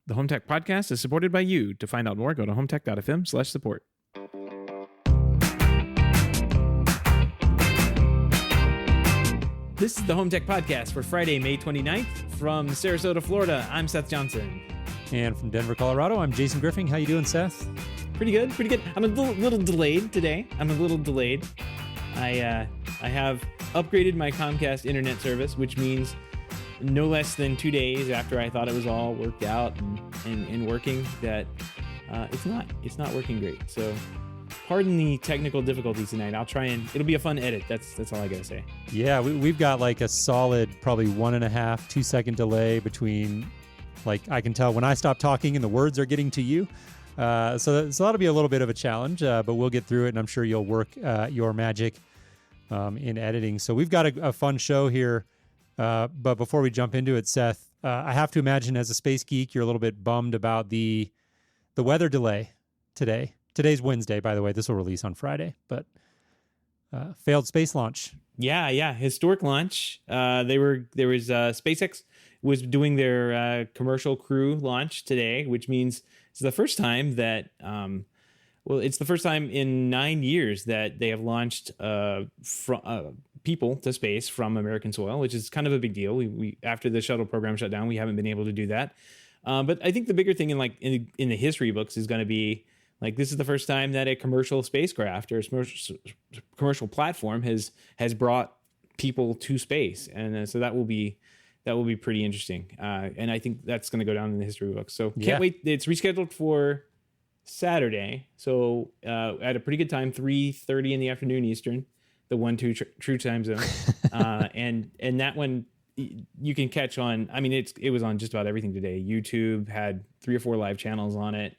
The HomeTech podcast is supported by you. To find out more, go to HomeTech.fm/support. This is the HomeTech podcast for Friday, May 29th. From Sarasota, Florida, I'm Seth Johnson. And from Denver, Colorado, I'm Jason Griffin. How you doing, Seth? Pretty good. I'm a little delayed today. I have upgraded my Comcast internet service, which means no less than 2 days after I thought it was all worked out and working, that it's not working great. So pardon the technical difficulties tonight. I'll try and it'll be a fun edit. That's all I gotta say. Yeah, we've got like a solid probably 1.5, 2 second delay between, like, I can tell when I stop talking and the words are getting to you. So that'll be a little bit of a challenge, but we'll get through it, and I'm sure you'll work your magic in editing. So we've got a fun show here. But before we jump into it, Seth, I have to imagine as a space geek, you're a little bit bummed about the weather delay today. Today's Wednesday, by the way. This will release on Friday, but failed space launch. Yeah, historic launch. SpaceX was doing their commercial crew launch today, which means it's the first time that it's the first time in 9 years that they have launched people to space from American soil, which is kind of a big deal. We after the shuttle program shut down, we haven't been able to do that. But I think the bigger thing in the history books is going to be, like, this is the first time that a commercial spacecraft or commercial platform has brought people to space, and so that will be pretty interesting. And I think that's going to go down in the history books. So can't wait. It's rescheduled for Saturday, so at a pretty good time, 3:30 in the afternoon Eastern, the 1-2 true time zone. And that one you can catch on. I mean, it was on just about everything today. YouTube had 3 or 4 live channels on it.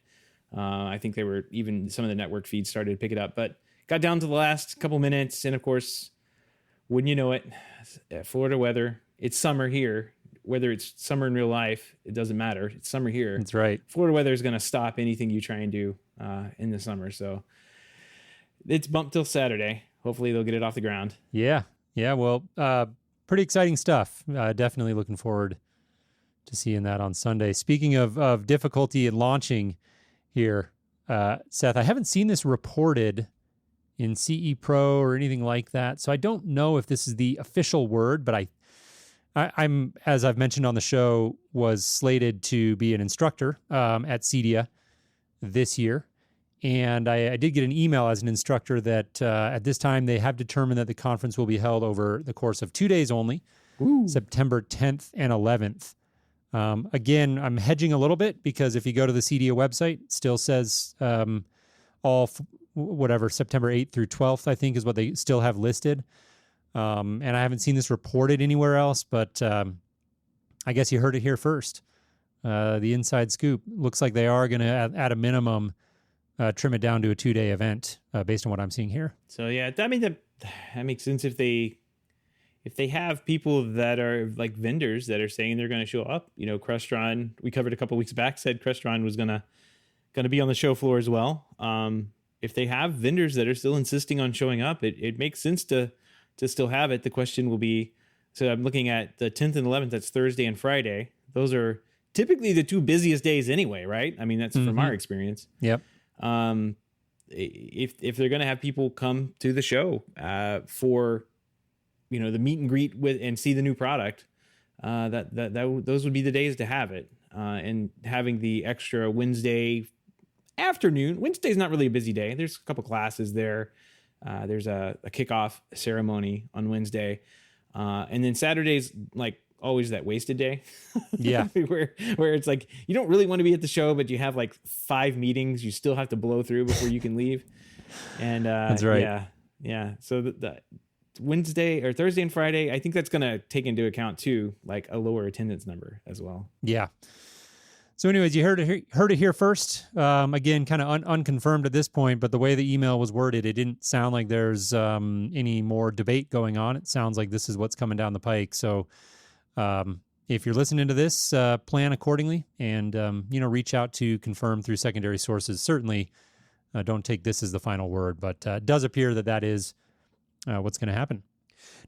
I think they were even some of the network feeds started to pick it up, but got down to the last couple minutes, and of course, wouldn't you know it, Florida weather. It's summer here. Whether it's summer in real life, it doesn't matter. It's summer here. That's right. Florida weather is going to stop anything you try and do in the summer. So it's bumped till Saturday. Hopefully they'll get it off the ground. Yeah. Well, pretty exciting stuff. Definitely looking forward to seeing that on Sunday. Speaking of difficulty in launching here, Seth, I haven't seen this reported in CE Pro or anything like that. So I don't know if this is the official word, but I'm, as I've mentioned on the show, was slated to be an instructor at CEDIA this year. And I did get an email as an instructor that at this time they have determined that the conference will be held over the course of 2 days only, September 10th and 11th. Again, I'm hedging a little bit because if you go to the CEDIA website, it still says September 8th through 12th, I think, is what they still have listed. And I haven't seen this reported anywhere else, but I guess you heard it here first. The inside scoop looks like they are going to, at a minimum, trim it down to a 2-day event based on what I'm seeing here. So yeah, I mean that makes sense if they have people that are like vendors that are saying they're going to show up. You know, Crestron, we covered a couple weeks back, said Crestron was going to be on the show floor as well. If they have vendors that are still insisting on showing up, it makes sense to still have it. The question will be, so I'm looking at the 10th and 11th, that's Thursday and Friday. Those are typically the 2 busiest days anyway, right? I mean, that's from our experience. Yep. If they're going to have people come to the show for, you know, the meet and greet with and see the new product, those would be the days to have it. And having the extra Wednesday afternoon. Wednesday's not really a busy day. There's a couple classes there. There's a kickoff ceremony on Wednesday. And then Saturday's like always that wasted day. Yeah. where it's like, you don't really want to be at the show, but you have like 5 meetings you still have to blow through before you can leave. And that's right. Yeah. So the Wednesday or Thursday and Friday, I think that's going to take into account too, like a lower attendance number as well. Yeah. So anyways, you heard it here first. Again, kind of unconfirmed at this point, but the way the email was worded, it didn't sound like there's any more debate going on. It sounds like this is what's coming down the pike. So if you're listening to this, plan accordingly and, reach out to confirm through secondary sources. Certainly don't take this as the final word, but it does appear that is what's going to happen.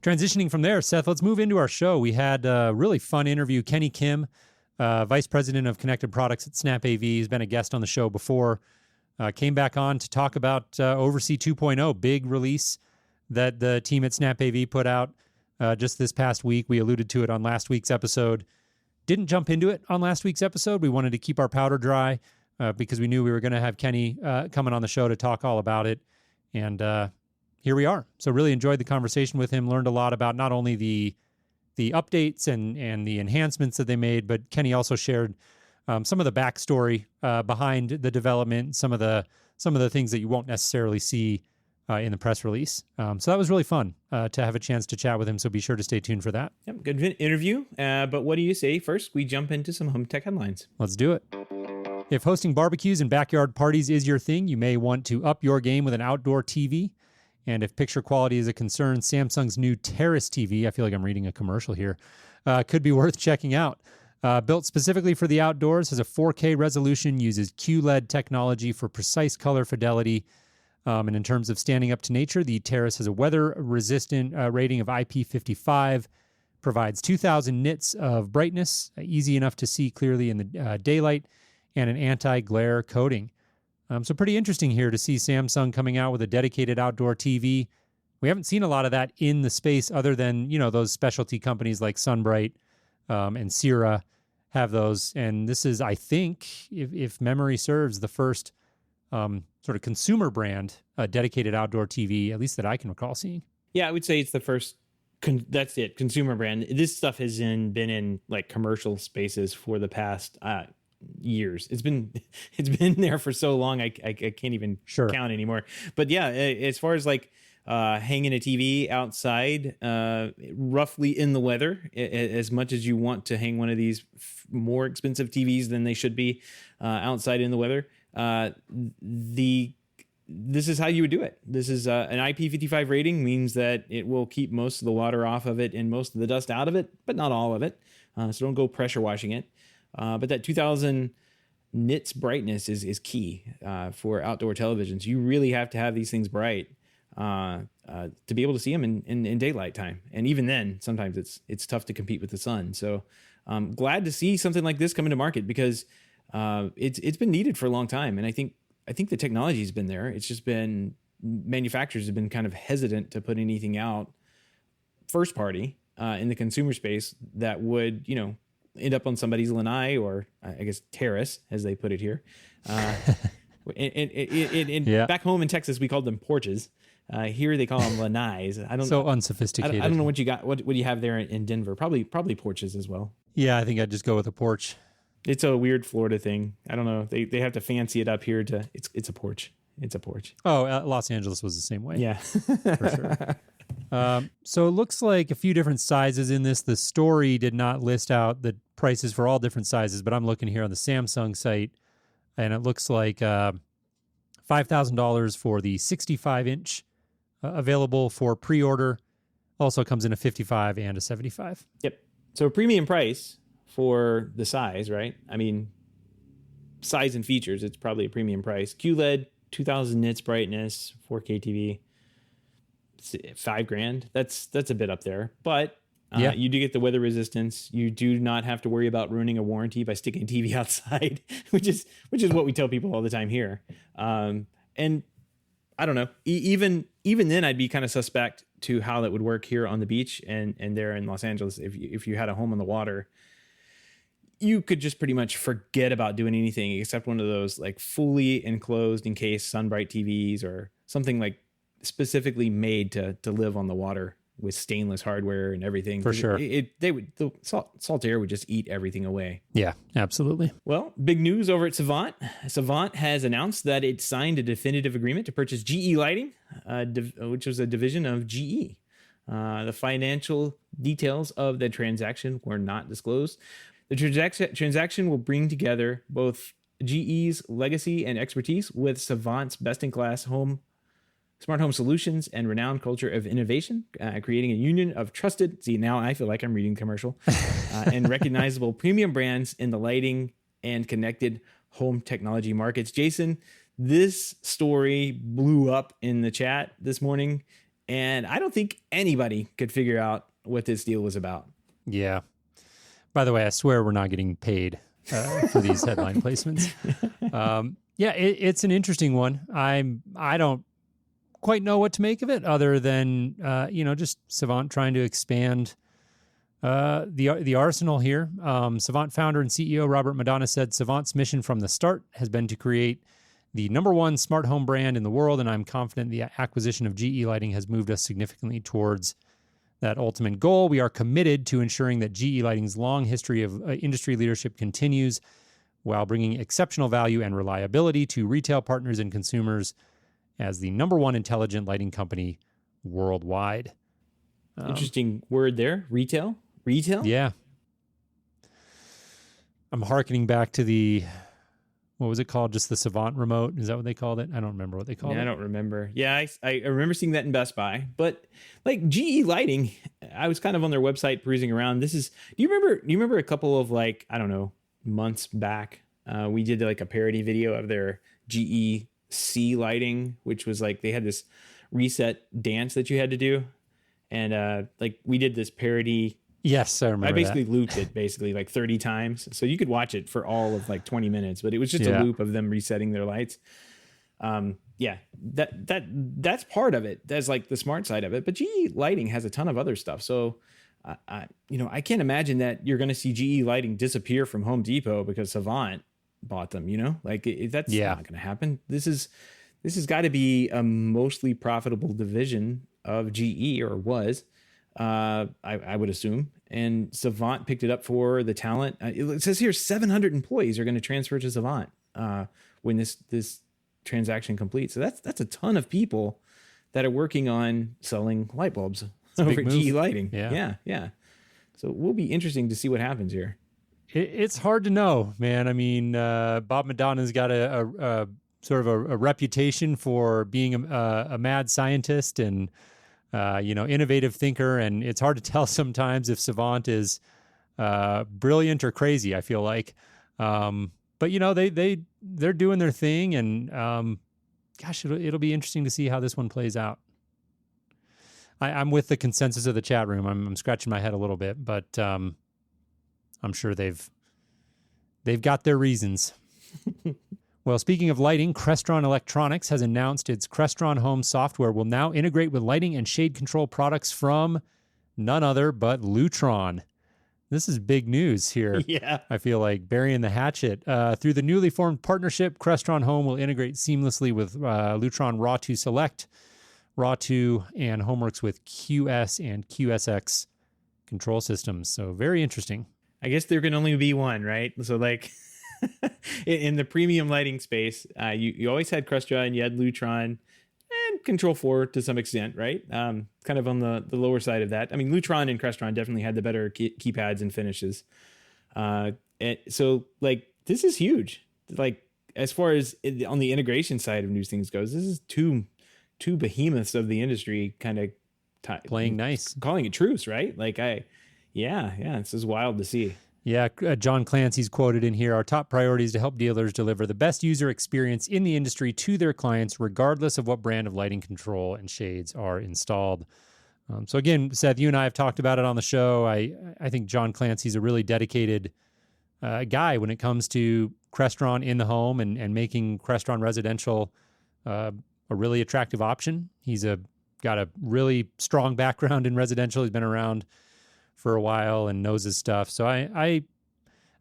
Transitioning from there, Seth, let's move into our show. We had a really fun interview. Kenny Kim Vice President of Connected Products at SnapAV. He's been a guest on the show before. Came back on to talk about OvrC 2.0, big release that the team at SnapAV put out just this past week. We alluded to it on last week's episode. Didn't jump into it on last week's episode. We wanted to keep our powder dry because we knew we were going to have Kenny coming on the show to talk all about it. And here we are. So really enjoyed the conversation with him, learned a lot about not only the updates and the enhancements that they made, but Kenny also shared some of the backstory behind the development, some of the things that you won't necessarily see in the press release. So that was really fun to have a chance to chat with him. So be sure to stay tuned for that. Yep, good interview. But what do you say? First, we jump into some home tech headlines. Let's do it. If hosting barbecues and backyard parties is your thing, you may want to up your game with an outdoor TV. And if picture quality is a concern, Samsung's new Terrace TV, I feel like I'm reading a commercial here, could be worth checking out. Built specifically for the outdoors, has a 4K resolution, uses QLED technology for precise color fidelity. And in terms of standing up to nature, the Terrace has a weather-resistant rating of IP55, provides 2,000 nits of brightness, easy enough to see clearly in the daylight, and an anti-glare coating. So pretty interesting here to see Samsung coming out with a dedicated outdoor TV. We haven't seen a lot of that in the space other than, those specialty companies like Sunbright and Sierra have those. And this is, I think, if memory serves, the first sort of consumer brand dedicated outdoor TV, at least that I can recall seeing. Yeah, I would say it's the first. That's it, consumer brand. This stuff has been in like commercial spaces for the past years. It's been there for so long I can't even count anymore. But yeah, as far as like hanging a TV outside, roughly in the weather, as much as you want to hang one of these more expensive TVs than they should be outside in the weather, this is how you would do it. This is an IP55 rating, means that it will keep most of the water off of it and most of the dust out of it, but not all of it. So don't go pressure washing it. But that 2,000 nits brightness is key for outdoor televisions. You really have to have these things bright to be able to see them in daylight time. And even then, sometimes it's tough to compete with the sun. So I'm glad to see something like this coming to market because it's been needed for a long time. And I think the technology's been there. It's just been manufacturers have been kind of hesitant to put anything out first party in the consumer space that would, end up on somebody's lanai or I guess terrace, as they put it here. Back home in Texas, we called them porches. Here they call them lanais. Unsophisticated. I don't know what you got. What do you have there in Denver? Probably porches as well. Yeah, I think I'd just go with a porch. It's a weird Florida thing. I don't know. They have to fancy it up here it's a porch. It's a porch. Oh, Los Angeles was the same way. Yeah. For sure. So it looks like a few different sizes in this. The story did not list out the prices for all different sizes, but I'm looking here on the Samsung site, and it looks like $5,000 for the 65-inch available for pre-order. Also comes in a 55 and a 75. Yep. So a premium price for the size, right? I mean, size and features, it's probably a premium price. QLED, 2,000 nits brightness, 4K TV. $5,000. That's a bit up there, but you do get the weather resistance. You do not have to worry about ruining a warranty by sticking a TV outside, which is what we tell people all the time here. And I don't know, even then I'd be kind of suspect to how that would work here on the beach and there in Los Angeles. If you had a home on the water, you could just pretty much forget about doing anything except one of those like fully enclosed encased Sunbright TVs or something like specifically made to live on the water with stainless hardware and everything. For sure. The salt air would just eat everything away. Yeah, absolutely. Well, big news over at Savant. Savant has announced that it signed a definitive agreement to purchase GE Lighting, which was a division of GE. The financial details of the transaction were not disclosed. The transaction will bring together both GE's legacy and expertise with Savant's best-in-class smart home solutions and renowned culture of innovation, creating a union of trusted, see, now I feel like I'm reading commercial, and recognizable premium brands in the lighting and connected home technology markets. Jason, this story blew up in the chat this morning, and I don't think anybody could figure out what this deal was about. Yeah. By the way, I swear we're not getting paid for these headline placements. Yeah, it's an interesting one. I don't quite know what to make of it, other than just Savant trying to expand the arsenal here. Savant founder and CEO Robert Madonna said Savant's mission from the start has been to create the #1 smart home brand in the world, and I'm confident the acquisition of GE Lighting has moved us significantly towards that ultimate goal. We are committed to ensuring that GE Lighting's long history of industry leadership continues while bringing exceptional value and reliability to retail partners and consumers as the #1 intelligent lighting company worldwide. Interesting word there. Retail? Yeah. I'm hearkening back to what was it called? Just the Savant remote? Is that what they called it? I don't remember what they called it. I don't remember. Yeah, I remember seeing that in Best Buy. But like GE Lighting, I was kind of on their website perusing around. Do you remember a couple of months back, we did like a parody video of their GEC lighting, which was like they had this reset dance that you had to do. And we did this parody. Yes, I remember. I basically looped it like 30 times. So you could watch it for all of 20 minutes, but it was just a loop of them resetting their lights. That's part of it. That's like the smart side of it. But GE Lighting has a ton of other stuff. So I can't imagine that you're going to see GE Lighting disappear from Home Depot because Savant bought them, that's not going to happen. This has got to be a mostly profitable division of GE, or was, I would assume. And Savant picked it up for the talent. It says here 700 employees are going to transfer to Savant when this transaction completes. So that's a ton of people that are working on selling light bulbs over at GE Lighting. Yeah. So it will be interesting to see what happens here. It's hard to know, man. I mean, Bob Madonna's got a sort of a reputation for being a mad scientist and innovative thinker, and it's hard to tell sometimes if Savant is brilliant or crazy, I feel like. But they're doing their thing, and it'll be interesting to see how this one plays out. I'm with the consensus of the chat room. I'm scratching my head a little bit, but I'm sure they've got their reasons. Well, speaking of lighting, Crestron Electronics has announced its Crestron Home software will now integrate with lighting and shade control products from none other but Lutron. This is big news here. Yeah. I feel like burying the hatchet. Through the newly formed partnership, Crestron Home will integrate seamlessly with Lutron RAW2 Select, RAW2, and HomeWorks with QS and QSX control systems. So very interesting. I guess there can only be one, right? So in the premium lighting space, you always had Crestron, you had Lutron, and Control 4 to some extent, right? Kind of on the lower side of that. I mean, Lutron and Crestron definitely had the better keypads and finishes. So this is huge. As far as on the integration side of new things goes, this is two behemoths of the industry kind of playing nice, calling it truce, right? This is wild to see. Yeah, John Clancy's quoted in here, our top priority is to help dealers deliver the best user experience in the industry to their clients, regardless of what brand of lighting control and shades are installed. So again, Seth, you and I have talked about it on the show. I think John Clancy's a really dedicated guy when it comes to Crestron in the home and making Crestron residential a really attractive option. He's got a really strong background in residential. He's been around for a while and knows his stuff. So I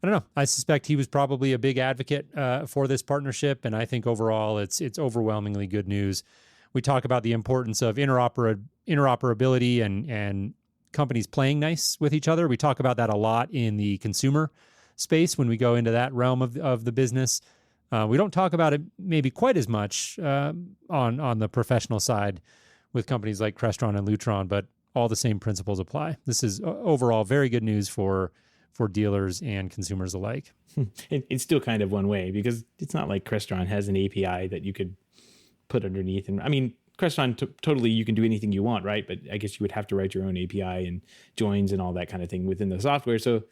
don't know. I suspect he was probably a big advocate for this partnership, and I think overall it's overwhelmingly good news. We talk about the importance of interoperability and companies playing nice with each other. We talk about that a lot in the consumer space when we go into that realm of the business. We don't talk about it maybe quite as much on the professional side with companies like Crestron and Lutron, but all the same principles apply. This is overall very good news for dealers and consumers alike. It's still kind of one way because it's not like Crestron has an API that you could put underneath. And I mean, Crestron totally, you can do anything you want, right? But I guess you would have to write your own API and joins and all that kind of thing within the software. So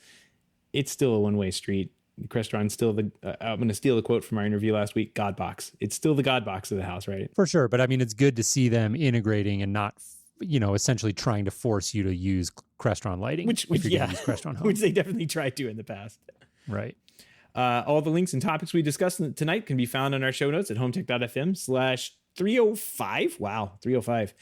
it's still a one-way street. Crestron's still I'm going to steal a quote from our interview last week, God box. It's still the God box of the house, right? For sure. But I mean, it's good to see them integrating and not essentially trying to force you to use Crestron lighting, which if you're yeah, going to use Crestron Home. which they definitely tried to in the past. Right. All the links and topics we discussed tonight can be found on our show notes at HomeTech.fm/305. Wow, 305.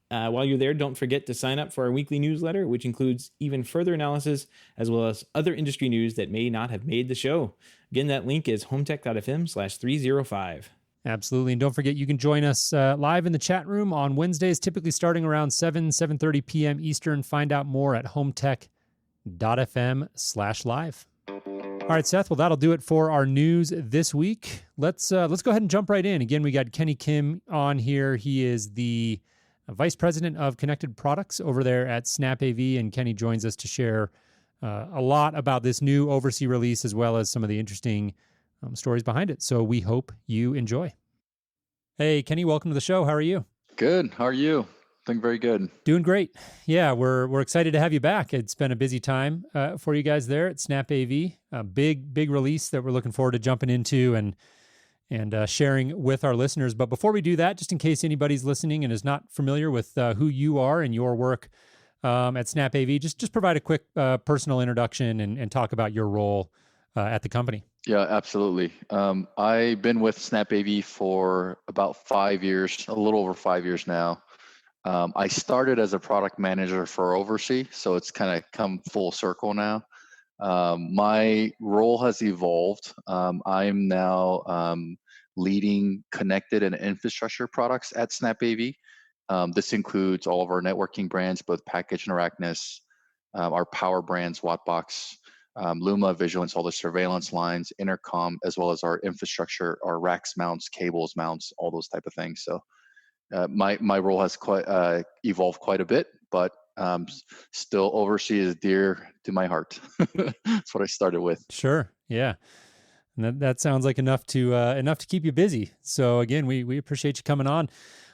While you're there, don't forget to sign up for our weekly newsletter, which includes even further analysis as well as other industry news that may not have made the show. Again, that link is HomeTech.fm/305. Absolutely. And don't forget, you can join us live in the chat room on Wednesdays, typically starting around 7:30 p.m. Eastern. Find out more at HomeTech.fm/live. All right, Seth. Well, that'll do it for our news this week. Let's go ahead and jump right in. Again, we got Kenny Kim on here. He is the Vice President of Connected Products over there at SnapAV, and Kenny joins us to share a lot about this new OvrC release as well as some of the interesting stories behind it. So we hope you enjoy. Hey, Kenny, welcome to the show. How are you? Good. How are you? Doing very good. Doing great. Yeah, we're excited to have you back. It's been a busy time for you guys there at SnapAV. A big release that we're looking forward to jumping into and sharing with our listeners. But before we do that, just in case anybody's listening and is not familiar with who you are and your work at SnapAV, just provide a quick personal introduction and talk about your role at the company. Yeah, absolutely. I've been with SnapAV for about 5 years, a little over 5 years now. I started as a product manager for OvrC, so it's kind of come full circle now. My role has evolved. I'm now leading connected and infrastructure products at SnapAV. This includes all of our networking brands, both Package and Arachnus, our power brands, Wattbox, Luma, Vigilance, all the surveillance lines, intercom, as well as our infrastructure, our racks, mounts, cables, mounts, all those type of things. So my role has quite evolved quite a bit, but still OvrC is dear to my heart. That's what I started with. Sure. Yeah. And that sounds like enough to keep you busy. So again, we appreciate you coming on.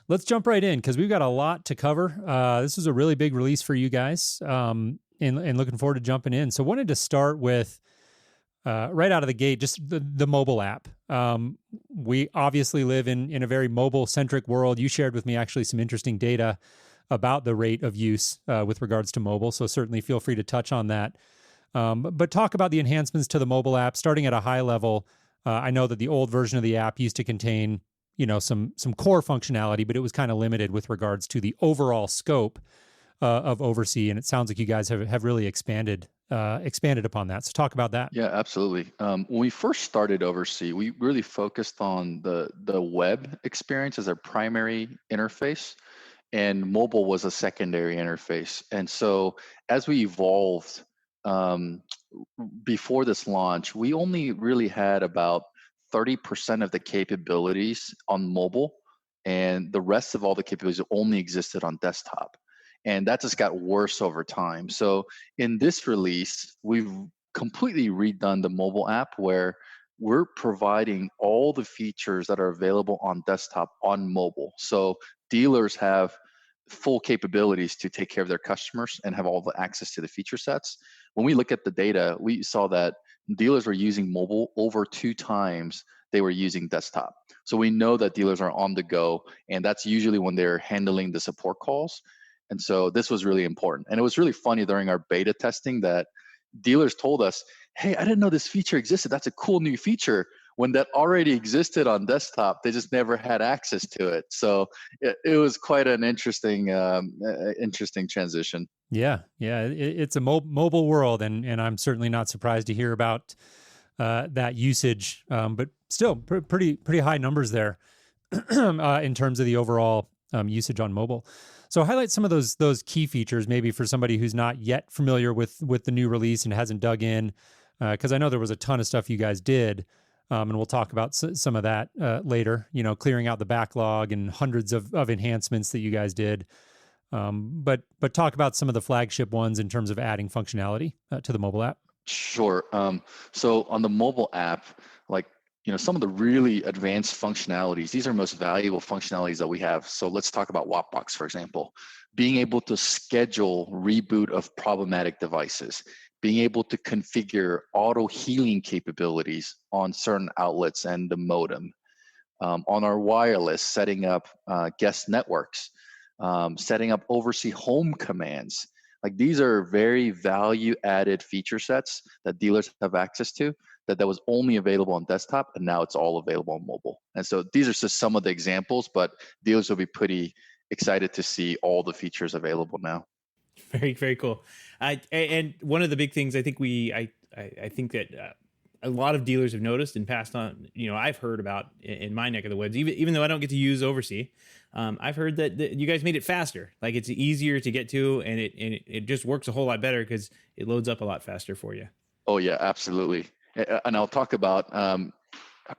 Let's jump right in because we've got a lot to cover. This was a really big release for you guys, and looking forward to jumping in. So wanted to start with right out of the gate, just the mobile app. We obviously live in a very mobile-centric world. You shared with me actually some interesting data about the rate of use with regards to mobile, so certainly feel free to touch on that. But talk about the enhancements to the mobile app, starting at a high level. I know that the old version of the app used to contain, some core functionality, but it was kind of limited with regards to the overall scope of OvrC, and it sounds like you guys have really expanded upon that. So talk about that. Yeah, absolutely. When we first started OvrC, we really focused on the web experience as our primary interface, and mobile was a secondary interface. And so as we evolved, before this launch, we only really had about 30% of the capabilities on mobile, and the rest of all the capabilities only existed on desktop. And that just got worse over time. So in this release, we've completely redone the mobile app where we're providing all the features that are available on desktop on mobile. So dealers have full capabilities to take care of their customers and have all the access to the feature sets. When we look at the data, we saw that dealers were using mobile over 2 times they were using desktop. So we know that dealers are on the go, and that's usually when they're handling the support calls. And so this was really important. And it was really funny during our beta testing that dealers told us, hey, I didn't know this feature existed. That's a cool new feature. When that already existed on desktop, they just never had access to it. So it was quite an interesting transition. Yeah. It's a mobile world, and I'm certainly not surprised to hear about that usage, but still pretty high numbers there in terms of the overall usage on mobile. So highlight some of those key features, maybe for somebody who's not yet familiar with the new release and hasn't dug in, because I know there was a ton of stuff you guys did. And we'll talk about some of that later, clearing out the backlog and hundreds of enhancements that you guys did. But talk about some of the flagship ones in terms of adding functionality to the mobile app. Sure. So on the mobile app, some of the really advanced functionalities, these are most valuable functionalities that we have. So let's talk about Wattbox, for example. Being able to schedule reboot of problematic devices, being able to configure auto healing capabilities on certain outlets and the modem. On our wireless, setting up guest networks. setting up OvrC home commands. Like these are very value-added feature sets that dealers have access to that was only available on desktop, and now it's all available on mobile. And so these are just some of the examples, but dealers will be pretty excited to see all the features available now. Very, very cool. And one of the big things I think I think that a lot of dealers have noticed and passed on, I've heard about in my neck of the woods, even though I don't get to use OvrC, I've heard that you guys made it faster. Like it's easier to get to, and it just works a whole lot better because it loads up a lot faster for you. Oh yeah, absolutely. And I'll talk about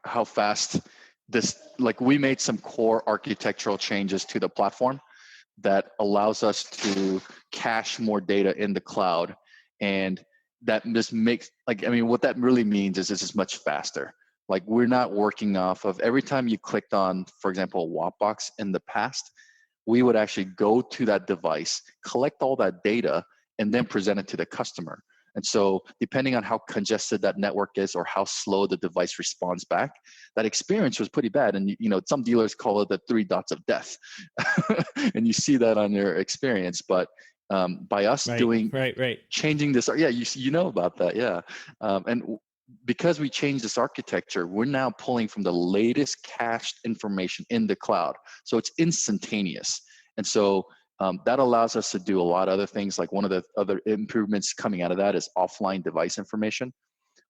how fast this, like we made some core architectural changes to the platform that allows us to cache more data in the cloud. And that just makes, what that really means is this is much faster. Like we're not working off of every time you clicked on, for example, a WAP box in the past, we would actually go to that device, collect all that data, and then present it to the customer. And so depending on how congested that network is or how slow the device responds back, that experience was pretty bad. And some dealers call it the 3 dots of death. And you see that on your experience. But by us changing this, yeah, you know about that, yeah. And because we changed this architecture, we're now pulling from the latest cached information in the cloud. So it's instantaneous. And so that allows us to do a lot of other things. Like one of the other improvements coming out of that is offline device information.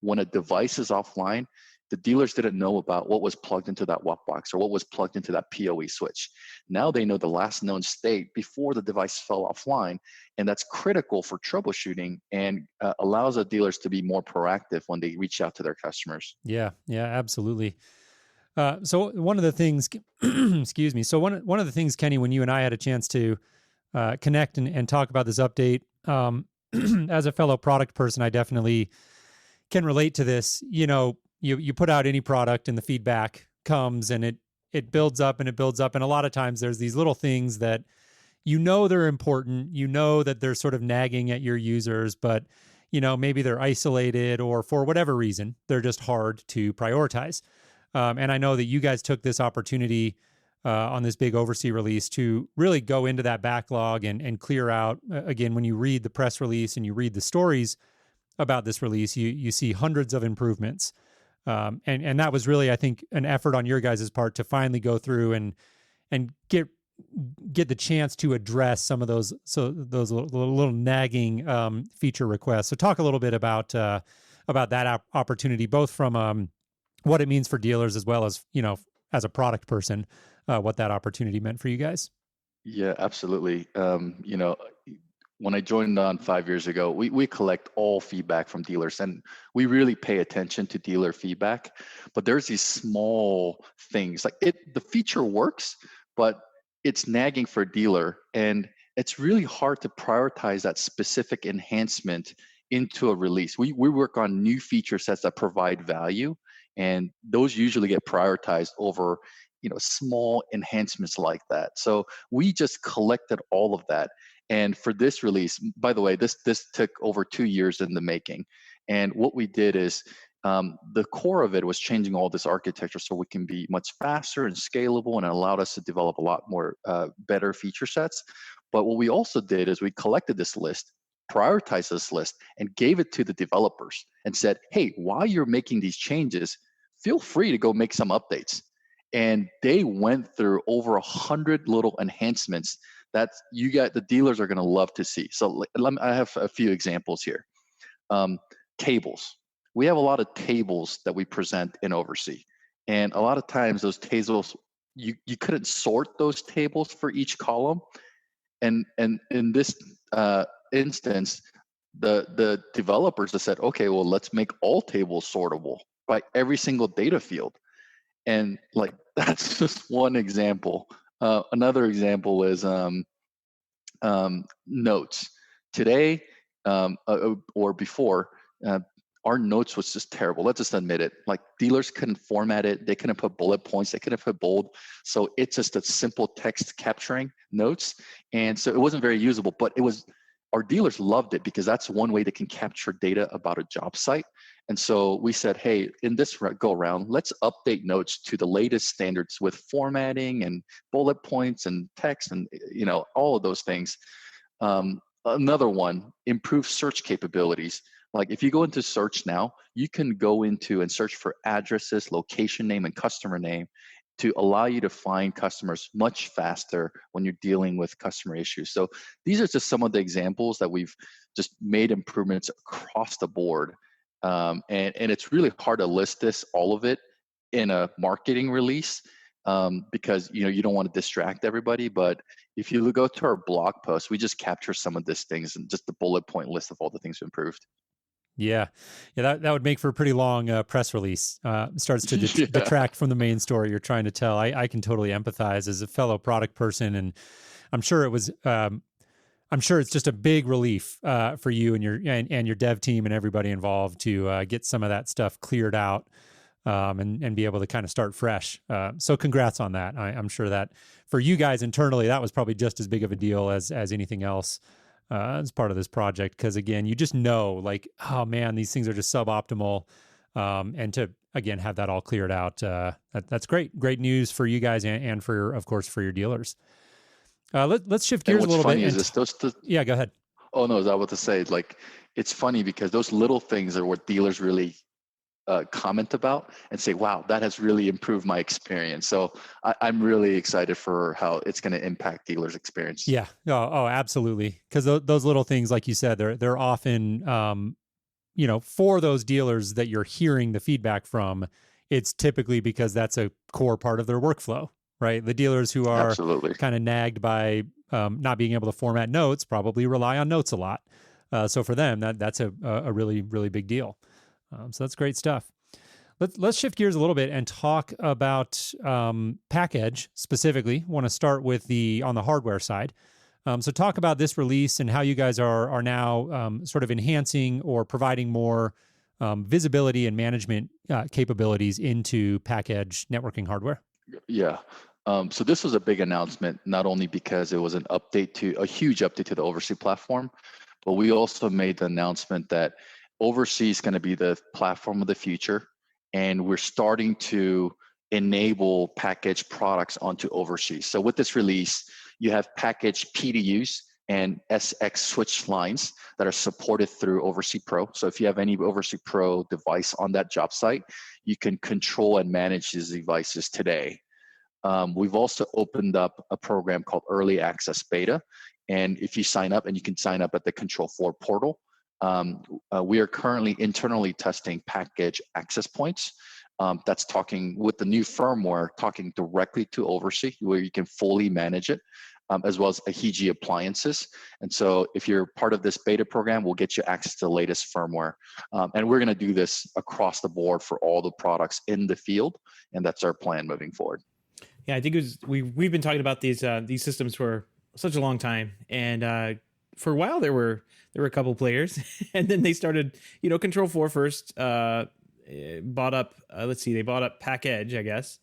When a device is offline, the dealers didn't know about what was plugged into that WAP box or what was plugged into that PoE switch. Now they know the last known state before the device fell offline, and that's critical for troubleshooting and allows the dealers to be more proactive when they reach out to their customers. Yeah, absolutely. So one of the things, excuse me. So one of the things, Kenny, when you and I had a chance to connect and talk about this update, as a fellow product person, I definitely can relate to this. You put out any product and the feedback comes and it builds up and it builds up. And a lot of times there's these little things that they're important, that they're sort of nagging at your users, but maybe they're isolated or for whatever reason, they're just hard to prioritize. And I know that you guys took this opportunity on this big OvrC release to really go into that backlog and clear out. Again, when you read the press release and you read the stories about this release, you see hundreds of improvements. And that was really, I think, an effort on your guys' part to finally go through and get the chance to address some of those little nagging feature requests. So talk a little bit about that opportunity, both from what it means for dealers as well as, as a product person, what that opportunity meant for you guys. Yeah, absolutely. When I joined on 5 years ago, we collect all feedback from dealers and we really pay attention to dealer feedback. But there's these small things like the feature works, but it's nagging for a dealer. And it's really hard to prioritize that specific enhancement into a release. We work on new feature sets that provide value, and those usually get prioritized over small enhancements like that. So we just collected all of that. And for this release, by the way, this took over 2 years in the making. And what we did is the core of it was changing all this architecture so we can be much faster and scalable, and it allowed us to develop a lot more better feature sets. But what we also did is we collected this list, prioritized this list, and gave it to the developers and said, hey, while you're making these changes, feel free to go make some updates. And they went through over 100 little enhancements that the dealers are going to love to see. So I have a few examples here. Tables. We have a lot of tables that we present in OvrC. And a lot of times those tables, you couldn't sort those tables for each column. And in this instance, the developers have said, okay, well, let's make all tables sortable by every single data field. And that's just one example. Another example is notes. Today or before, our notes was just terrible. Let's just admit it. Like dealers couldn't format it. They couldn't put bullet points. They couldn't put bold. So it's just a simple text capturing notes. And so it wasn't very usable, but our dealers loved it because that's one way they can capture data about a job site. And so we said, hey, in this go around, let's update notes to the latest standards with formatting and bullet points and text and all of those things. Another one, improve search capabilities. Like if you go into search now, you can go into and search for addresses, location name, and customer name to allow you to find customers much faster when you're dealing with customer issues. So these are just some of the examples that we've just made improvements across the board. And it's really hard to list all of it in a marketing release because you don't want to distract everybody. But if you go to our blog post, we just capture some of these things and just the bullet point list of all the things we improved. Yeah, that would make for a pretty long press release. Starts to detract from the main story you're trying to tell. I can totally empathize as a fellow product person, and I'm sure it was. I'm sure it's just a big relief for you and your dev team and everybody involved to get some of that stuff cleared out and be able to kind of start fresh. So congrats on that. I'm sure that for you guys internally, that was probably just as big of a deal as anything else. As part of this project, because again, you just know, like, oh man, these things are just suboptimal, and to again have that all cleared out, that's great news for you guys and for, of course, for your dealers. Let's shift gears a little bit. Yeah, go ahead. Oh no, I was about to say, like, it's funny because those little things are what dealers really comment about and say, wow, that has really improved my experience. So I'm really excited for how it's going to impact dealers' experience. Yeah. Oh, absolutely. Because those little things, like you said, they're often, for those dealers that you're hearing the feedback from, it's typically because that's a core part of their workflow, right? The dealers who are kind of nagged by not being able to format notes probably rely on notes a lot. So for them, that's a really, really big deal. So that's great stuff. Let's shift gears a little bit and talk about Package specifically. Want to start with on the hardware side. So talk about this release and how you guys are now sort of enhancing or providing more visibility and management capabilities into Package networking hardware. Yeah. So this was a big announcement, not only because it was a huge update to the OvrC platform, but we also made the announcement that OvrC is going to be the platform of the future, and we're starting to enable package products onto OvrC. So with this release, you have package PDUs and SX switch lines that are supported through OvrC Pro. So if you have any OvrC Pro device on that job site, you can control and manage these devices today. We've also opened up a program called Early Access Beta, and if you sign up, and you can sign up at the Control4 portal, we are currently internally testing package access points. That's talking with the new firmware, talking directly to OvrC, where you can fully manage it, as well as Ihiji appliances. And so if you're part of this beta program, we'll get you access to the latest firmware. And we're going to do this across the board for all the products in the field, and that's our plan moving forward. Yeah, I think we've been talking about these systems for such a long time, and for a while there were a couple players, and then they started, Control4 first bought up they bought up Package, I guess,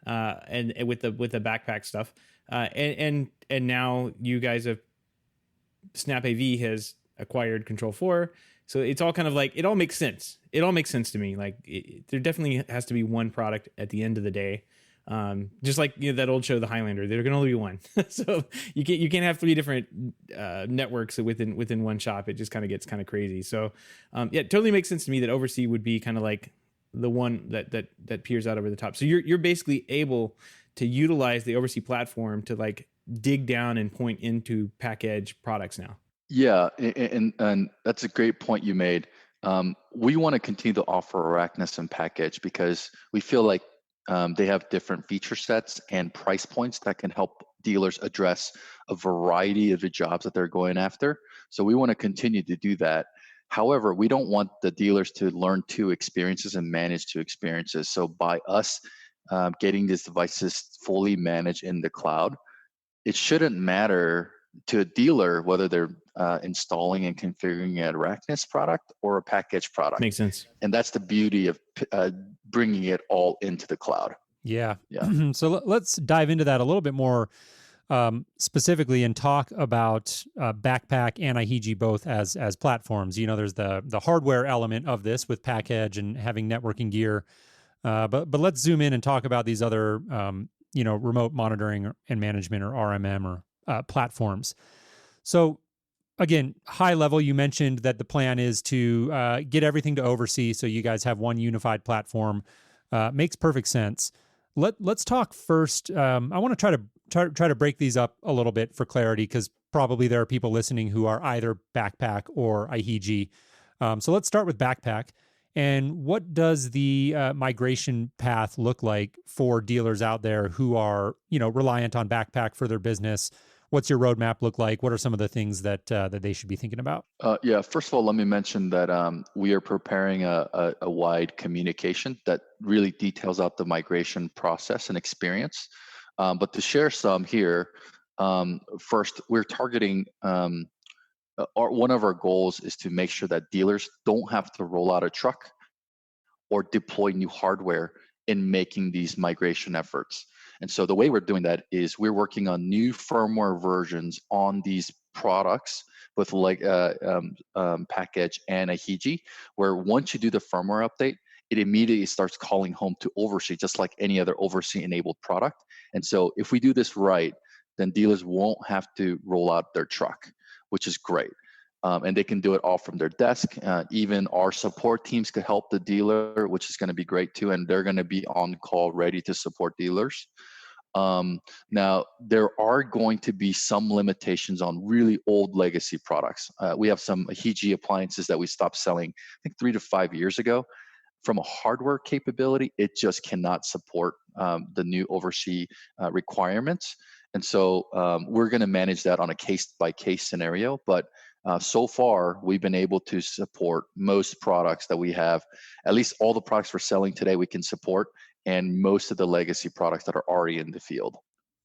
and with the BakPak stuff, and now you guys have SnapAV has acquired Control4, so it's all kind of like, it all makes sense. It all makes sense to me. Like there definitely has to be one product at the end of the day. Just like that old show, The Highlander, there can only be one. So you can't have three different networks within one shop. It just kind of gets kind of crazy. So yeah, it totally makes sense to me that OvrC would be kind of like the one that peers out over the top. So you're basically able to utilize the OvrC platform to like dig down and point into Package products now. Yeah, and that's a great point you made. We want to continue to offer Arachnus and Package because we feel like they have different feature sets and price points that can help dealers address a variety of the jobs that they're going after. So we want to continue to do that. However, we don't want the dealers to learn two experiences and manage two experiences. So by us getting these devices fully managed in the cloud, it shouldn't matter to a dealer whether they're installing and configuring an Arachnus product or a Package product. Makes sense. And that's the beauty of bringing it all into the cloud. Yeah. So let's dive into that a little bit more specifically and talk about BakPak and Ihiji both as platforms. There's the hardware element of this with PackEdge and having networking gear, but let's zoom in and talk about these other remote monitoring and management, or RMM, or platforms. So again, high level, you mentioned that the plan is to get everything to OvrC, so you guys have one unified platform. Makes perfect sense. Let's talk first. I want to try to break these up a little bit for clarity, because probably there are people listening who are either BakPak or Ihiji. So let's start with BakPak. And what does the migration path look like for dealers out there who are reliant on BakPak for their business? What's your roadmap look like? What are some of the things that they should be thinking about? Yeah, first of all, let me mention that we are preparing a wide communication that really details out the migration process and experience. But to share some here, first, we're targeting one of our goals is to make sure that dealers don't have to roll out a truck or deploy new hardware in making these migration efforts. And so the way we're doing that is we're working on new firmware versions on these products with PackEdge and Ihiji, where once you do the firmware update, it immediately starts calling home to OvrC, just like any other OvrC enabled product. And so if we do this right, then dealers won't have to roll out their truck, which is great. And they can do it all from their desk. Even our support teams could help the dealer, which is going to be great too. And they're going to be on call, ready to support dealers. Now, there are going to be some limitations on really old legacy products. We have some Ihiji appliances that we stopped selling, I think 3 to 5 years ago. From a hardware capability, it just cannot support the new OvrC requirements. And so we're going to manage that on a case-by-case scenario. But so far, we've been able to support most products that we have. At least all the products we're selling today, we can support, and most of the legacy products that are already in the field.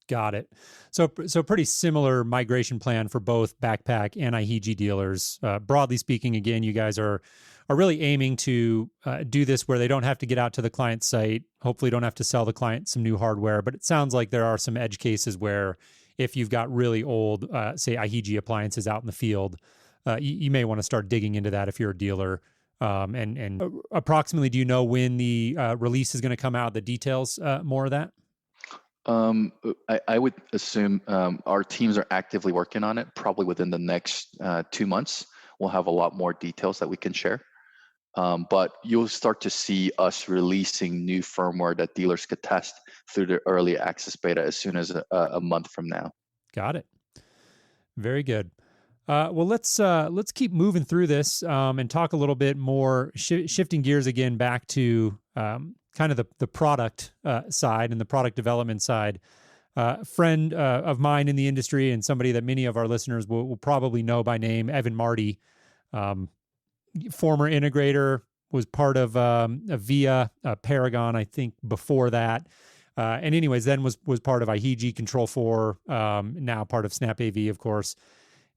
Got it. So pretty similar migration plan for both BakPak and Ihiji dealers. Broadly speaking, again, you guys are really aiming to do this where they don't have to get out to the client site. Hopefully, don't have to sell the client some new hardware. But it sounds like there are some edge cases where if you've got really old, say, Ihiji appliances out in the field, you may want to start digging into that if you're a dealer. And approximately, do you know when the release is going to come out? The details, more of that? I would assume our teams are actively working on it. Probably within the next 2 months, we'll have a lot more details that we can share. But you'll start to see us releasing new firmware that dealers could test through the early access beta as soon as a month from now. Got it. Very good. Well, let's keep moving through this and talk a little bit more, shifting gears again back to kind of the product side and the product development side. A friend of mine in the industry and somebody that many of our listeners will probably know by name, Evan Marty, former integrator, was part of VIA, Paragon, I think, before that. And anyways, then was part of Ihiji, Control4, now part of SnapAV, of course.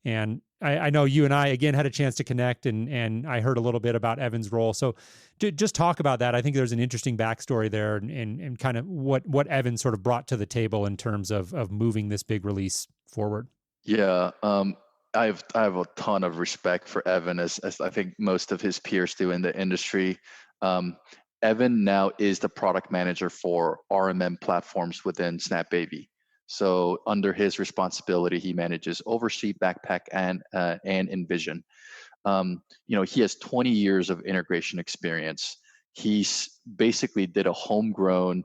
And I know you and I, again, had a chance to connect, and I heard a little bit about Evan's role. So just talk about that. I think there's an interesting backstory there and kind of what Evan sort of brought to the table in terms of moving this big release forward. Yeah, I have a ton of respect for Evan, as I think most of his peers do in the industry. Evan now is the product manager for RMM platforms within SnapAV. So under his responsibility, he manages OvrC, BakPak, and Envision. He has 20 years of integration experience. He's basically did a homegrown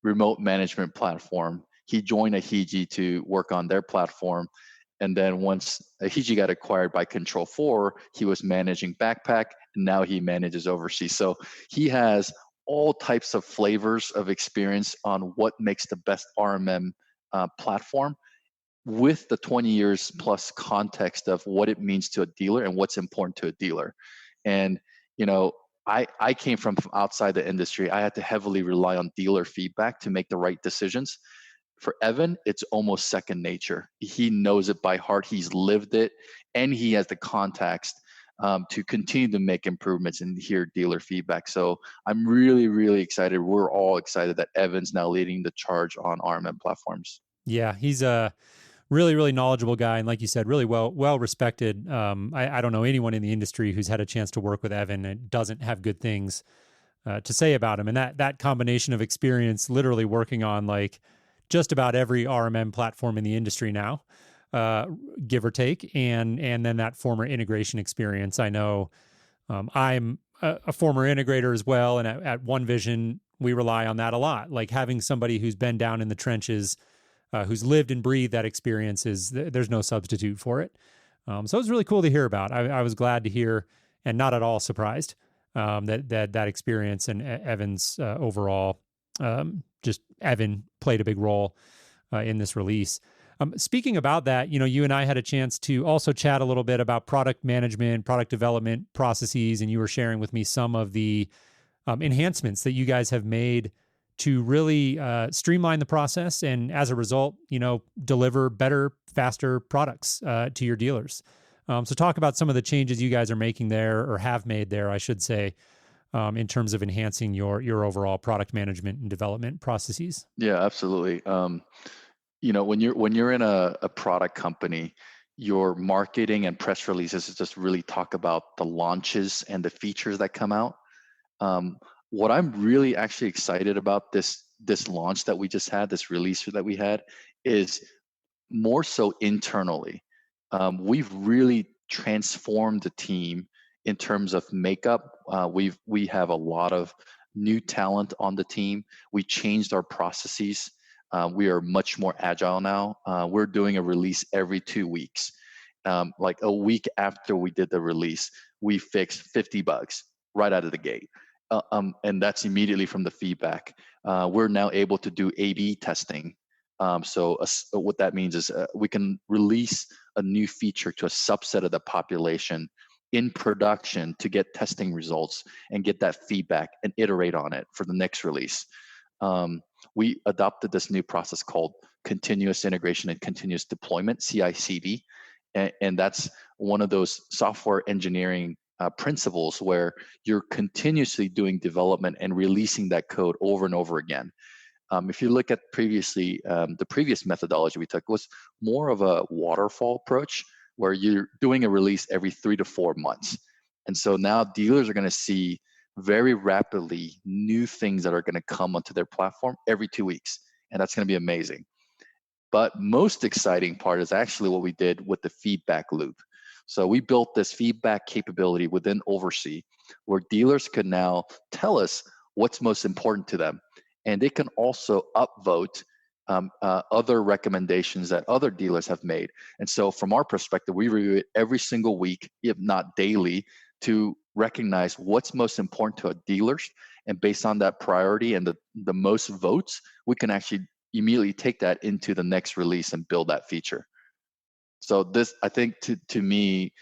remote management platform. He joined Ihiji to work on their platform. And then once Ihiji got acquired by Control4, he was managing BakPak, and now he manages OvrC. So he has all types of flavors of experience on what makes the best RMM platform, with the 20 years plus context of what it means to a dealer and what's important to a dealer. And, I came from outside the industry. I had to heavily rely on dealer feedback to make the right decisions. For Evan, it's almost second nature. He knows it by heart. He's lived it, and he has the context to continue to make improvements and hear dealer feedback. So I'm really, really excited. We're all excited that Evan's now leading the charge on RMM platforms. Yeah, he's really, really knowledgeable guy. And like you said, really well respected. I don't know anyone in the industry who's had a chance to work with Evan and doesn't have good things to say about him. And that combination of experience, literally working on like just about every RMM platform in the industry now, give or take, and then that former integration experience. I know I'm a former integrator as well, and at One Vision, we rely on that a lot. Like having somebody who's been down in the trenches, who's lived and breathed that experience there's no substitute for it. So it was really cool to hear about. I was glad to hear, and not at all surprised that experience and Evan's overall, just Evan played a big role in this release. Speaking about that, you and I had a chance to also chat a little bit about product management, product development processes, and you were sharing with me some of the enhancements that you guys have made to really streamline the process and, as a result, deliver better, faster products to your dealers. So talk about some of the changes you guys are making there, or have made there, I should say, in terms of enhancing your overall product management and development processes. Yeah, absolutely. When you're in a product company, your marketing and press releases just really talk about the launches and the features that come out. What I'm really actually excited about this launch that we just had, this release that we had, is more so internally. We've really transformed the team in terms of makeup. We have a lot of new talent on the team. We changed our processes. We are much more agile now. We're doing a release every 2 weeks. Like a week after we did the release, we fixed 50 bugs right out of the gate. And that's immediately from the feedback. We're now able to do A/B testing. So what that means is we can release a new feature to a subset of the population in production to get testing results and get that feedback and iterate on it for the next release. We adopted this new process called continuous integration and continuous deployment, CI/CD, and that's one of those software engineering principles where you're continuously doing development and releasing that code over and over again. If you look at the previous methodology we took was more of a waterfall approach, where you're doing a release every 3 to 4 months. And so now dealers are going to see very rapidly new things that are going to come onto their platform every 2 weeks. And that's going to be amazing. But most exciting part is actually what we did with the feedback loop. So we built this feedback capability within OvrC, where dealers can now tell us what's most important to them. And they can also upvote other recommendations that other dealers have made. And so from our perspective, we review it every single week, if not daily, to recognize what's most important to our dealers. And based on that priority and the most votes, we can actually immediately take that into the next release and build that feature. So this, I think, to me,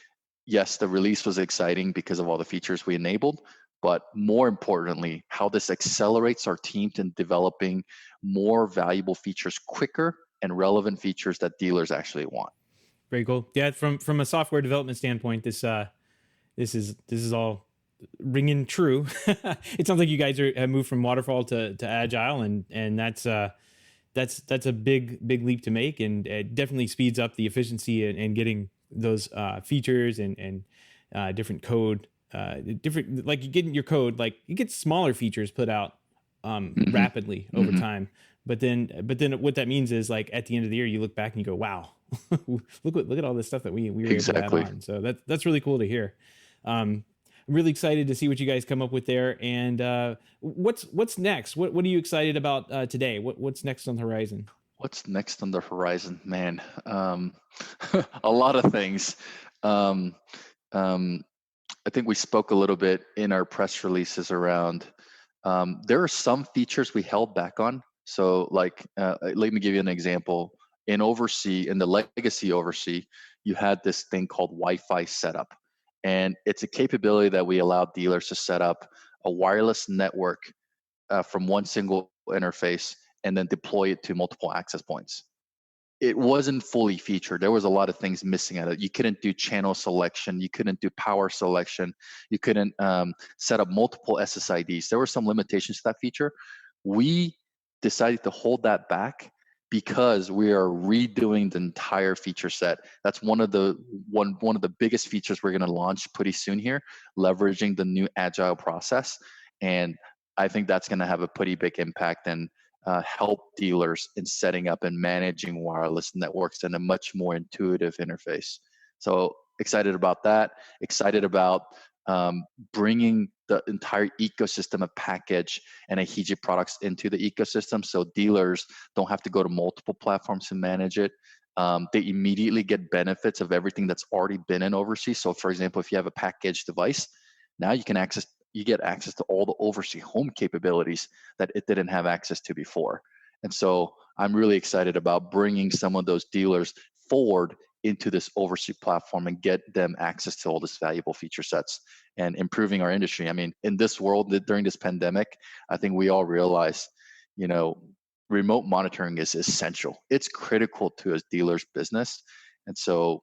yes, the release was exciting because of all the features we enabled, but more importantly, how this accelerates our team in developing more valuable features quicker and relevant features that dealers actually want. Very cool. Yeah, from a software development standpoint, this is all ringing true. It sounds like you guys have moved from waterfall to agile, and that's a big leap to make, and it definitely speeds up the efficiency and getting those features and different code, different, like you get your code, like you get smaller features put out rapidly over time. But then what that means is, like, at the end of the year, you look back and you go, wow, look at all this stuff that we were able to add on. So that's really cool to hear. I'm really excited to see what you guys come up with there. And what's next? What are you excited about today? What's next on the horizon? What's next on the horizon, man? A lot of things. I think we spoke a little bit in our press releases around. There are some features we held back on. So, like, let me give you an example. In OvrC, in the legacy OvrC, you had this thing called Wi-Fi setup. And it's a capability that we allow dealers to set up a wireless network from one single interface and then deploy it to multiple access points. It wasn't fully featured. There was a lot of things missing at it. You couldn't do channel selection. You couldn't do power selection. You couldn't set up multiple SSIDs. There were some limitations to that feature. We decided to hold that back because we are redoing the entire feature set. That's one of the biggest features we're going to launch pretty soon here, leveraging the new agile process. And I think that's going to have a pretty big impact and help dealers in setting up and managing wireless networks in a much more intuitive interface. So excited about that. Excited about bringing the entire ecosystem of package and Ihiji products into the ecosystem, so dealers don't have to go to multiple platforms to manage it. They immediately get benefits of everything that's already been in OvrC. So, for example, if you have a package device, now you get access to all the OvrC home capabilities that it didn't have access to before. And so I'm really excited about bringing some of those dealers forward into this OvrC platform and get them access to all this valuable feature sets and improving our industry. I mean, in this world, during this pandemic, I think we all realize, remote monitoring is essential. It's critical to a dealer's business. And so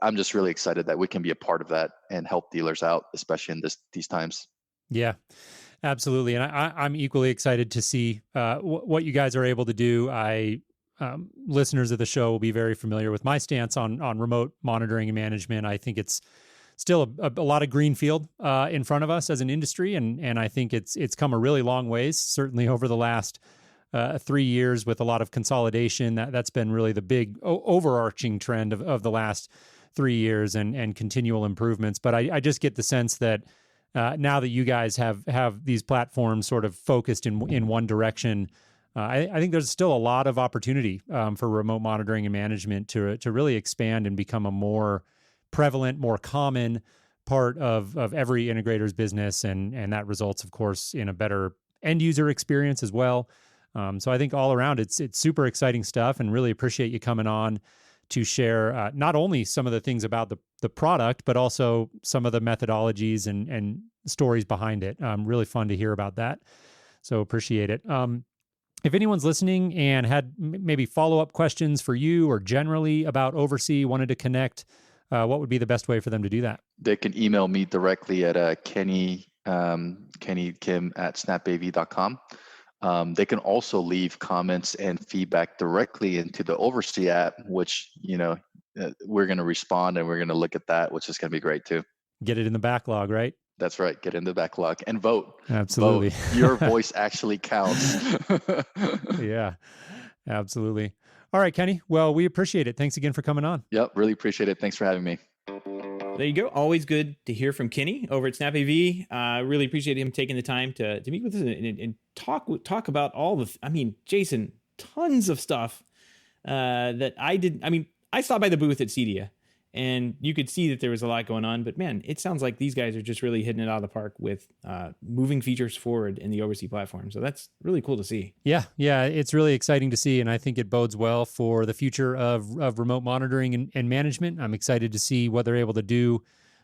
I'm just really excited that we can be a part of that and help dealers out, especially in these times. Yeah, absolutely. And I'm equally excited to see what you guys are able to do. Listeners of the show will be very familiar with my stance on remote monitoring and management. I think it's still a lot of greenfield in front of us as an industry, and I think it's come a really long ways, certainly over the last 3 years with a lot of consolidation. That's been really the big overarching trend of the last 3 years and continual improvements. But I just get the sense that now that you guys have these platforms sort of focused in one direction, I think there's still a lot of opportunity for remote monitoring and management to really expand and become a more prevalent, more common part of every integrator's business, and that results, of course, in a better end user experience as well. So I think all around, it's super exciting stuff, and really appreciate you coming on to share not only some of the things about the product, but also some of the methodologies and stories behind it. Really fun to hear about that. So appreciate it. If anyone's listening and had maybe follow-up questions for you or generally about OvrC, wanted to connect, what would be the best way for them to do that? They can email me directly at Kenny Kim at SnapAV.com. They can also leave comments and feedback directly into the OvrC app, which, we're going to respond and we're going to look at that, which is going to be great too. Get it in the backlog, right? That's right. Get in the backlog and vote. Absolutely. Vote. Your voice actually counts. Yeah, absolutely. All right, Kenny. Well, we appreciate it. Thanks again for coming on. Yep. Really appreciate it. Thanks for having me. There you go. Always good to hear from Kenny over at SnapAV. Really appreciate him taking the time to meet with us and talk about all Jason, tons of stuff that I did. I stopped by the booth at CEDIA, and you could see that there was a lot going on. But man, it sounds like these guys are just really hitting it out of the park with moving features forward in the OvrC platform. So that's really cool to see. Yeah, it's really exciting to see, and I think it bodes well for the future of remote monitoring and management. I'm excited to see what they're able to do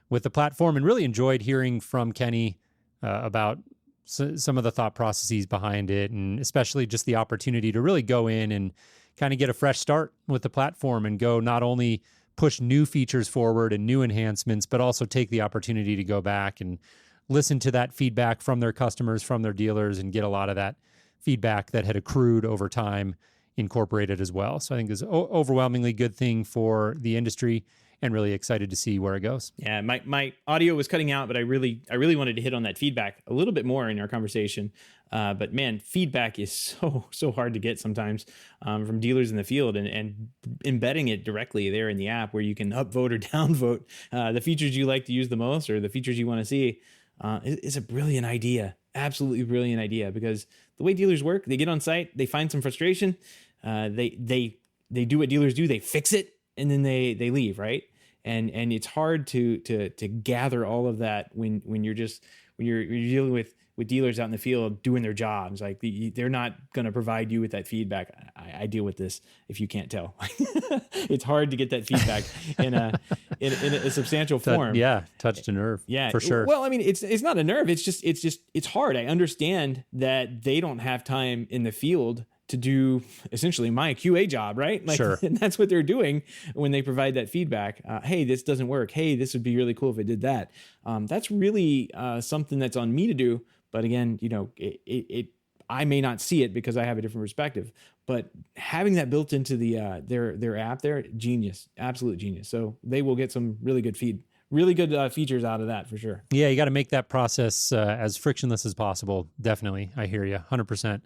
with the platform, and really enjoyed hearing from Kenny about some of the thought processes behind it, and especially just the opportunity to really go in and kind of get a fresh start with the platform and go not only push new features forward and new enhancements, but also take the opportunity to go back and listen to that feedback from their customers, from their dealers, and get a lot of that feedback that had accrued over time incorporated as well. So I think it's an overwhelmingly good thing for the industry, and really excited to see where it goes. Yeah, my audio was cutting out, but I really wanted to hit on that feedback a little bit more in our conversation. But man, feedback is so hard to get sometimes from dealers in the field, and embedding it directly there in the app where you can upvote or downvote the features you like to use the most or the features you want to see is a brilliant idea. Absolutely brilliant idea, because the way dealers work, they get on site, they find some frustration, they do what dealers do, they fix it, and then they leave, right? And it's hard to gather all of that when you're dealing with dealers out in the field doing their jobs. Like they're not going to provide you with that feedback. I deal with this, if you can't tell. It's hard to get that feedback in a substantial form. Touched a nerve. Yeah, for sure. Well, it's not a nerve. It's hard. I understand that they don't have time in the field to do essentially my QA job, right? Sure. And that's what they're doing when they provide that feedback. Hey, this doesn't work. Hey, this would be really cool if it did that. That's really something that's on me to do. But again, I may not see it because I have a different perspective, but having that built into the their app there, genius, absolute genius. So they will get some really good features out of that for sure. Yeah, you got to make that process as frictionless as possible. Definitely. I hear you 100%.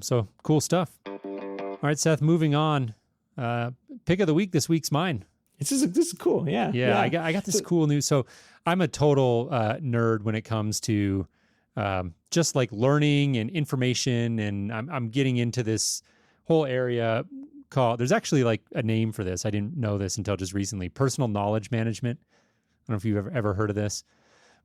So cool stuff. All right, Seth, moving on. Pick of the week this week's mine. This is cool. Yeah. Yeah. I got this cool news. So I'm a total nerd when it comes to just like learning and information. And I'm getting into this whole area called, there's actually like a name for this. I didn't know this until just recently. Personal knowledge management. I don't know if you've ever heard of this.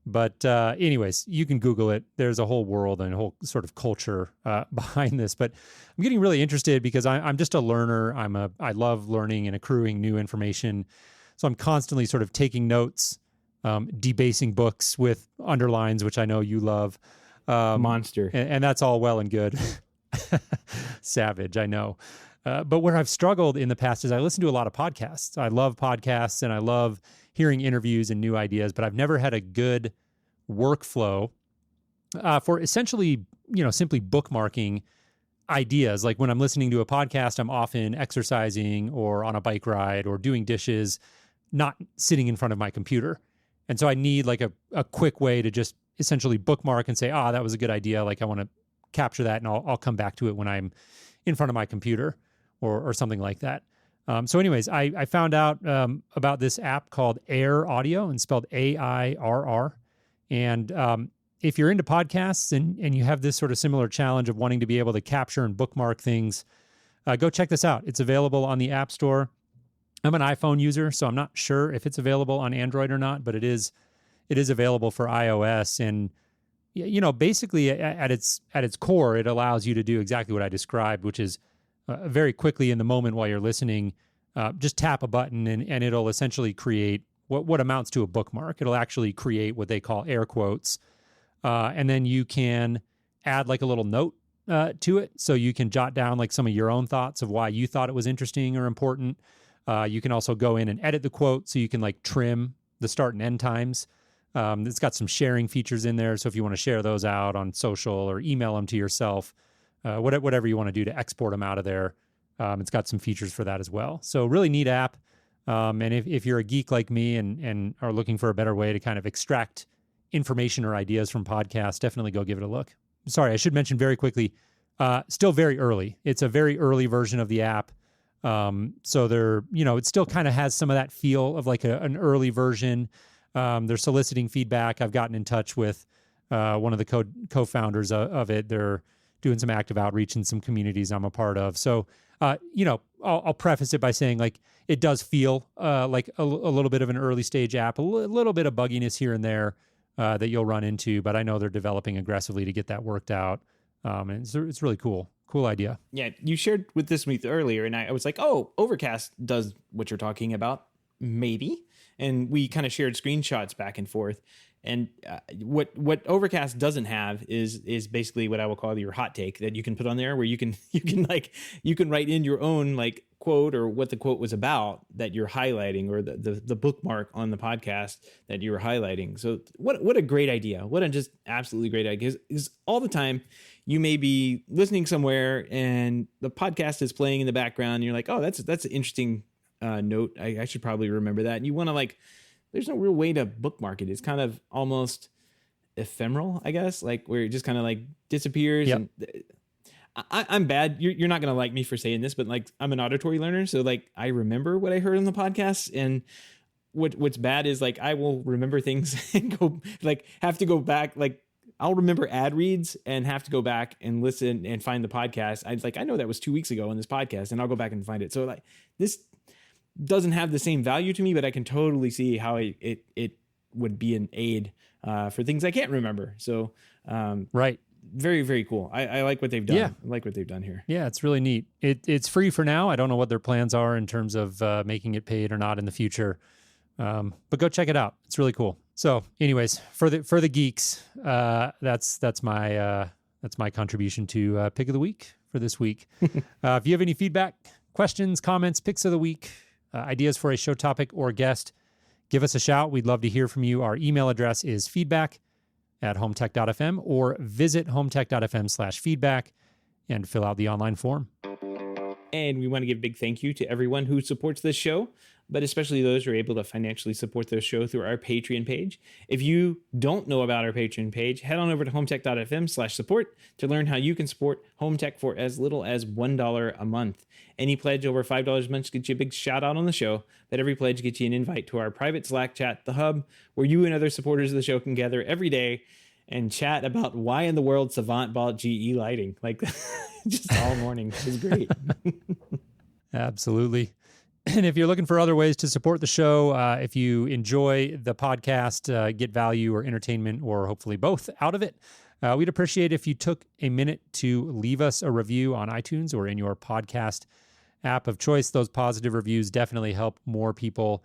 But anyways, you can Google it. There's a whole world and a whole sort of culture behind this. But I'm getting really interested because I'm just a learner. I love learning and accruing new information. So I'm constantly sort of taking notes, debasing books with underlines, which I know you love. Monster. And that's all well and good. Savage, I know. But where I've struggled in the past is I listen to a lot of podcasts. I love podcasts and I love hearing interviews and new ideas, but I've never had a good workflow for essentially, simply bookmarking ideas. Like when I'm listening to a podcast, I'm often exercising or on a bike ride or doing dishes, not sitting in front of my computer. And so I need like a quick way to just essentially bookmark and say, that was a good idea. Like I want to capture that and I'll come back to it when I'm in front of my computer or something like that. So anyways, I found out about this app called Air Audio and spelled AIRR. And if you're into podcasts and you have this sort of similar challenge of wanting to be able to capture and bookmark things, go check this out. It's available on the App Store. I'm an iPhone user, so I'm not sure if it's available on Android or not, but it is available for iOS. And basically at its core, it allows you to do exactly what I described, which is very quickly in the moment while you're listening, just tap a button and it'll essentially create what amounts to a bookmark. It'll actually create what they call air quotes. And then you can add like a little note to it. So you can jot down like some of your own thoughts of why you thought it was interesting or important. You can also go in and edit the quote so you can like trim the start and end times. It's got some sharing features in there. So if you want to share those out on social or email them to yourself, whatever you want to do to export them out of there, it's got some features for that as well. So really neat app. And if you're a geek like me and are looking for a better way to kind of extract information or ideas from podcasts, definitely go give it a look. Sorry, I should mention very quickly, still very early. It's a very early version of the app. So it still kind of has some of that feel of like an early version. They're soliciting feedback. I've gotten in touch with one of the co-founders of it. They're doing some active outreach in some communities I'm a part of. So, I'll preface it by saying like it does feel like a little bit of an early stage app, a little bit of bugginess here and there that you'll run into, but I know they're developing aggressively to get that worked out. And it's really cool. Cool idea. Yeah, you shared with this with earlier, and I was like, oh, Overcast does what you're talking about, maybe. And we kind of shared screenshots back and forth. And what Overcast doesn't have is basically what I will call your hot take that you can put on there, where you can write in your own like quote or what the quote was about that you're highlighting, or the bookmark on the podcast that you were highlighting. So what a great idea! What a just absolutely great idea! Because all the time you may be listening somewhere and the podcast is playing in the background, and you're like, oh, that's an interesting note. I should probably remember that. And you want to there's no real way to bookmark it. It's kind of almost ephemeral, I guess, like where it just kind of like disappears. Yep. And I'm bad. You're not going to like me for saying this, but like I'm an auditory learner. So like I remember what I heard on the podcast, and what's bad is like I will remember things and go like have to go back. Like I'll remember ad reads and have to go back and listen and find the podcast. I know that was 2 weeks ago on this podcast, and I'll go back and find it. So like this doesn't have the same value to me, but I can totally see how it would be an aid for things I can't remember. So right. Very, very cool. I like what they've done. Yeah. I like what they've done here. Yeah, it's really neat. It's free for now. I don't know what their plans are in terms of making it paid or not in the future. But go check it out. It's really cool. So anyways, for the geeks, that's my contribution to pick of the week for this week. If you have any feedback, questions, comments, picks of the week, ideas for a show topic or guest, give us a shout. We'd love to hear from you. Our email address is feedback at HomeTech.fm or visit HomeTech.fm/feedback and fill out the online form. And we want to give a big thank you to everyone who supports this show, but especially those who are able to financially support this show through our Patreon page. If you don't know about our Patreon page, head on over to HomeTech.fm/support to learn how you can support HomeTech for as little as $1 a month. Any pledge over $5 a month gets you a big shout out on the show, but every pledge gets you an invite to our private Slack chat, The Hub, where you and other supporters of the show can gather every day and chat about why in the world Savant bought GE lighting. Like, just all morning. It's great. Absolutely. And if you're looking for other ways to support the show, if you enjoy the podcast, get value or entertainment, or hopefully both out of it, we'd appreciate if you took a minute to leave us a review on iTunes or in your podcast app of choice. Those positive reviews definitely help more people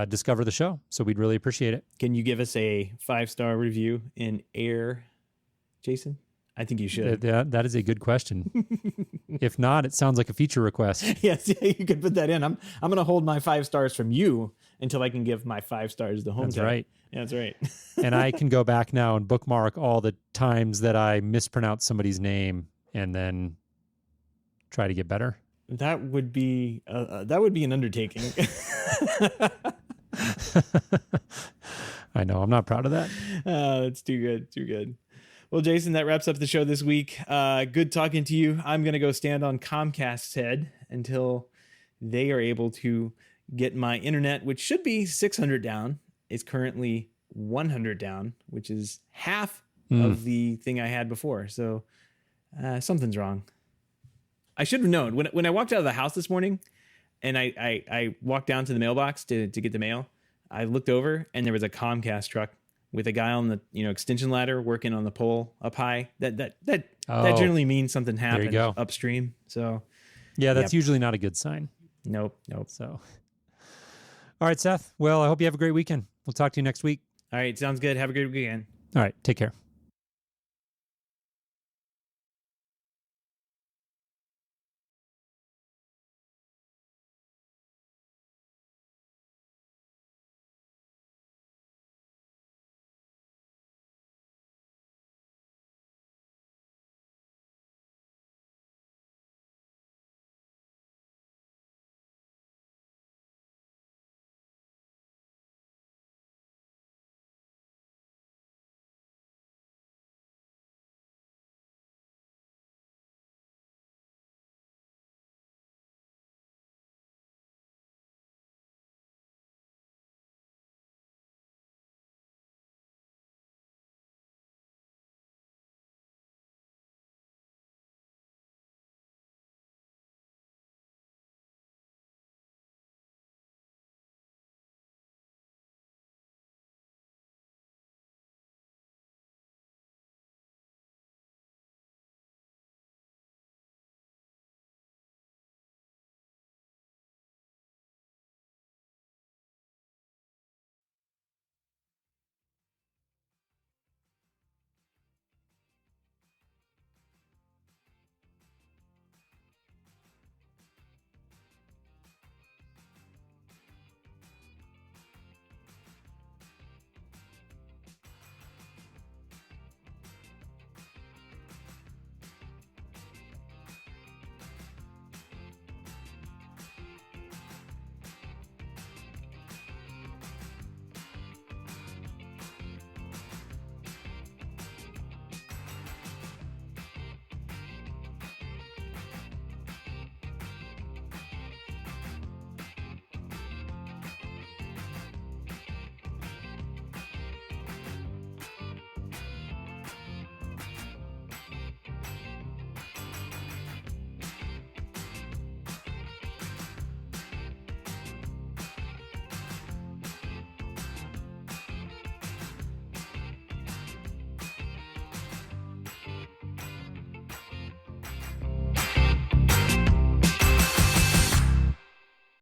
discover the show. So we'd really appreciate it. Can you give us a 5-star review in air, Jason? I think you should. That is a good question. If not, it sounds like a feature request. Yes, you could put that in. I'm going to hold my 5 stars from you until I can give my 5 stars to HomeTech. That's right. Yeah, that's right. And I can go back now and bookmark all the times that I mispronounced somebody's name and then try to get better. That would be an undertaking. I know. I'm not proud of that. It's too good. Too good. Well, Jason, that wraps up the show this week. Good talking to you. I'm going to go stand on Comcast's head until they are able to get my internet, which should be 600 down. It's currently 100 down, which is half of the thing I had before. So something's wrong. I should have known. When I walked out of the house this morning and I walked down to the mailbox to get the mail, I looked over and there was a Comcast truck with a guy on the extension ladder working on the pole up high. That generally means something happened upstream. So yeah, that's usually not a good sign. Nope. So all right, Seth. Well, I hope you have a great weekend. We'll talk to you next week. All right, sounds good. Have a great weekend. All right, take care.